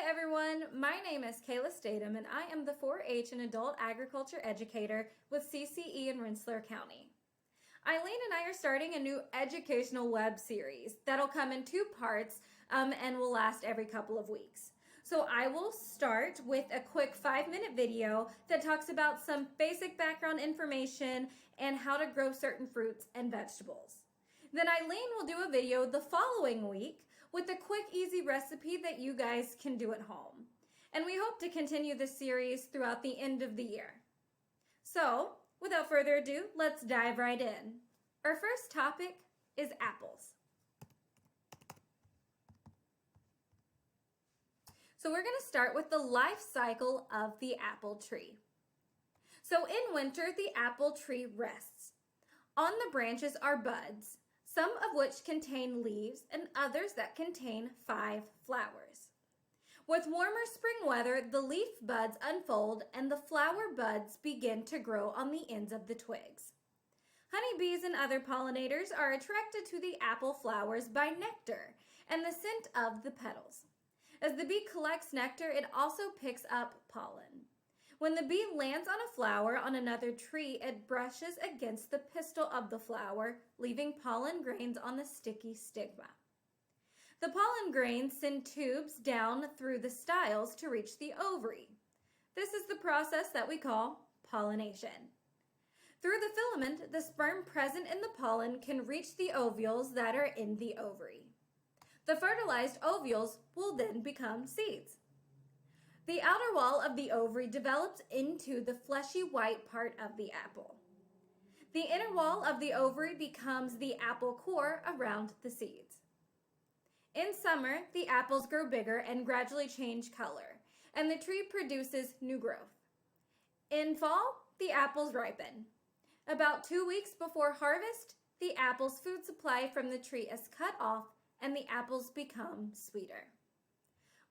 everyone, my name is Kayla Statham and I am the 4-H and Adult Agriculture Educator with CCE in Rensselaer County. Eileen and I are starting a new educational web series that'll come in 2 parts and will last every couple of weeks. So I will start with a quick 5-minute video that talks about some basic background information and how to grow certain fruits and vegetables. Then Eileen will do a video the following week with a quick, easy recipe that you guys can do at home. And we hope to continue this series throughout the end of the year. So, without further ado, let's dive right in. Our first topic is apples. So we're going to start with the life cycle of the apple tree. So in winter, the apple tree rests. On the branches are buds, some of which contain leaves and others that contain 5 flowers. With warmer spring weather, the leaf buds unfold and the flower buds begin to grow on the ends of the twigs. Honeybees and other pollinators are attracted to the apple flowers by nectar and the scent of the petals. As the bee collects nectar, it also picks up pollen. When the bee lands on a flower on another tree, it brushes against the pistil of the flower, leaving pollen grains on the sticky stigma. The pollen grains send tubes down through the styles to reach the ovary. This is the process that we call pollination. Through the filament, the sperm present in the pollen can reach the ovules that are in the ovary. The fertilized ovules will then become seeds. The outer wall of the ovary develops into the fleshy white part of the apple. The inner wall of the ovary becomes the apple core around the seeds. In summer, the apples grow bigger and gradually change color, and the tree produces new growth. In fall, the apples ripen. About 2 weeks before harvest, the apple's food supply from the tree is cut off and the apples become sweeter.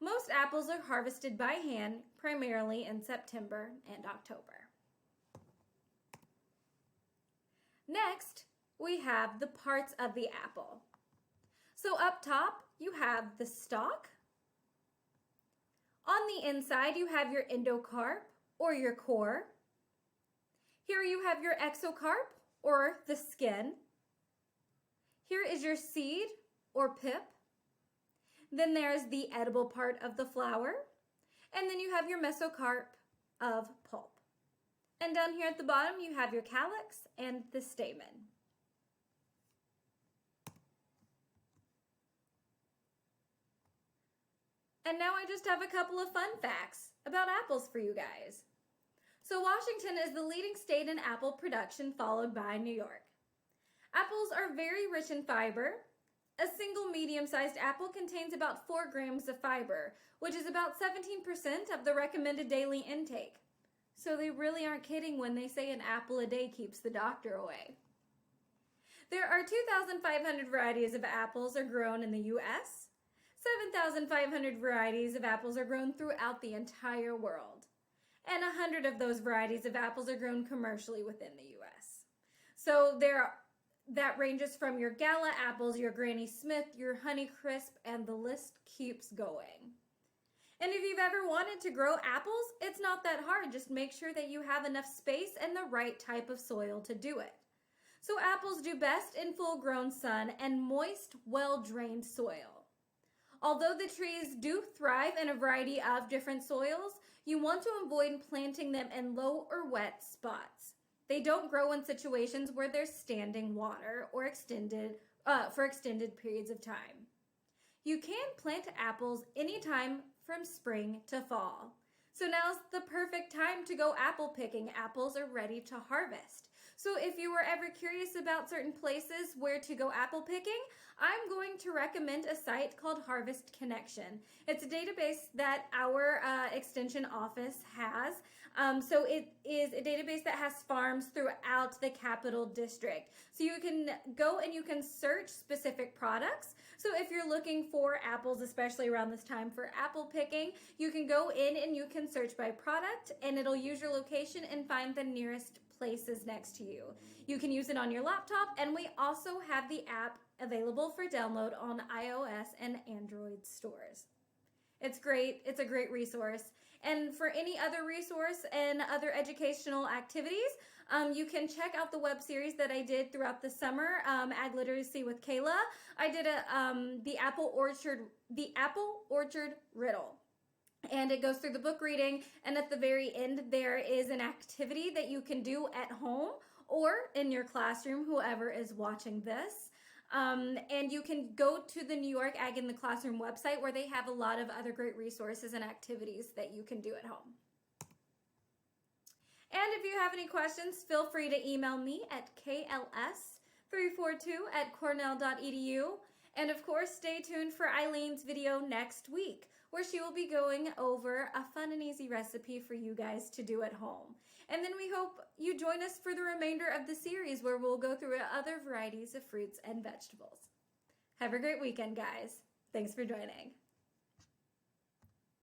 Most apples are harvested by hand, primarily in September and October. Next, we have the parts of the apple. So up top, you have the stalk. On the inside, you have your endocarp, or your core. Here you have your exocarp, or the skin. Here is your seed, or pip. Then there's the edible part of the flower. And then you have your mesocarp of pulp. And down here at the bottom, you have your calyx and the stamen. And now I just have a couple of fun facts about apples for you guys. So Washington is the leading state in apple production, followed by New York. Apples are very rich in fiber. A single medium-sized apple contains about 4 grams of fiber, which is about 17% of the recommended daily intake. So they really aren't kidding when they say an apple a day keeps the doctor away. There are 2,500 varieties of apples are grown in the U.S. 7,500 varieties of apples are grown throughout the entire world. And 100 of those varieties of apples are grown commercially within the U.S. So that ranges from your Gala apples, your Granny Smith, your Honeycrisp, and the list keeps going. And if you've ever wanted to grow apples, it's not that hard. Just make sure that you have enough space and the right type of soil to do it. So apples do best in full-grown sun and moist, well-drained soil. Although the trees do thrive in a variety of different soils, you want to avoid planting them in low or wet spots. They don't grow in situations where there's standing water or for extended periods of time. You can plant apples anytime from spring to fall. So now's the perfect time to go apple picking. Apples are ready to harvest. So if you were ever curious about certain places where to go apple picking, I'm going to recommend a site called Harvest Connection. It's a database that our extension office has. So it is a database that has farms throughout the Capital District. So you can go and you can search specific products. So if you're looking for apples, especially around this time for apple picking, you can go in and you can search by product and it'll use your location and find the nearest places next to you. You can use it on your laptop, and we also have the app available for download on iOS and Android stores. It's great. It's a great resource. And for any other resource and other educational activities, you can check out the web series that I did throughout the summer, Ag Literacy with Kayla. I did the Apple Orchard Riddle. And it goes through the book reading, and at the very end there is an activity that you can do at home or in your classroom, whoever is watching this. And you can go to the New York Ag in the Classroom website, where they have a lot of other great resources and activities that you can do at home. And if you have any questions, feel free to email me at kls342@cornell.edu. And of course, stay tuned for Eileen's video next week, where she will be going over a fun and easy recipe for you guys to do at home. And then we hope you join us for the remainder of the series, where we'll go through other varieties of fruits and vegetables. Have a great weekend, guys. Thanks for joining.